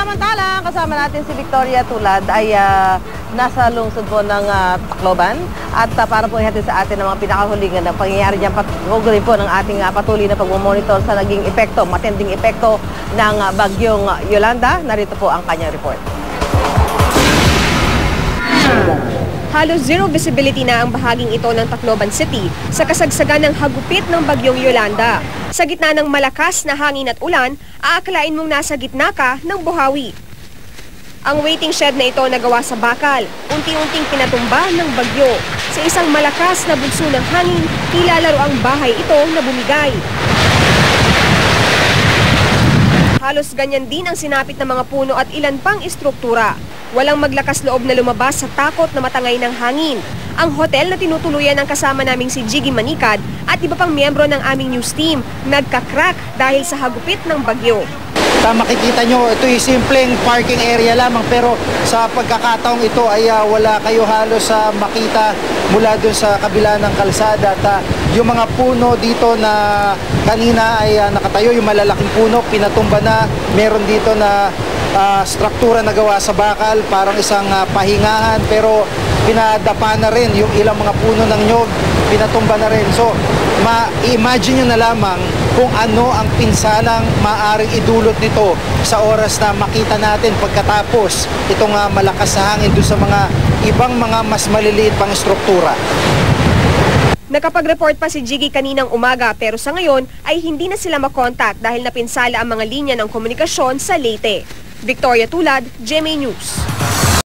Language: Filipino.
Samantala, kasama natin si Victoria Tulad ay nasa lungsod po ng Tacloban at para po ihatid sa atin ng mga pinakahuling na pangyayari niyan patuloy po ng ating patuloy na pagmamonitor sa naging epekto, matinding epekto ng bagyong Yolanda. Narito po ang kanyang report. Halos zero visibility na ang bahaging ito ng Tacloban City sa kasagsagan ng hagupit ng bagyong Yolanda. Sa gitna ng malakas na hangin at ulan, aakalain mong nasa gitna ka ng buhawi. Ang waiting shed na ito nagawa sa bakal, unti-unting pinatumba ng bagyo. Sa isang malakas na bulso ng hangin, nilalaro ang bahay ito na bumigay. Halos ganyan din ang sinapit ng mga puno at ilan pang istruktura. Walang maglakas loob na lumabas sa takot na matangay ng hangin. Ang hotel na tinutuluyan ng kasama naming si Jiggy Manikad at iba pang miyembro ng aming news team nagka-crack dahil sa hagupit ng bagyo. Makikita nyo, ito ay simpleng parking area lamang pero sa pagkakataong ito ay wala kayo halos makita mula dun sa kabila ng kalsada at yung mga puno dito na kanina ay nakatayo, yung malalaking puno, pinatumba na. Meron dito na struktura na gawa sa bakal, parang isang pahingahan pero pinadapa na rin yung ilang mga puno ng nyog, pinatumba na rin. So, ma-imagine nyo na lamang kung ano ang pinsalang maaaring idulot nito sa oras na makita natin pagkatapos itong malakas na hangin doon sa mga ibang mga mas maliliit pang struktura. Nakapag-report pa si Jiggy kaninang umaga pero sa ngayon ay hindi na sila makontak dahil napinsala ang mga linya ng komunikasyon sa Leyte. Victoria Tulad, GMA News.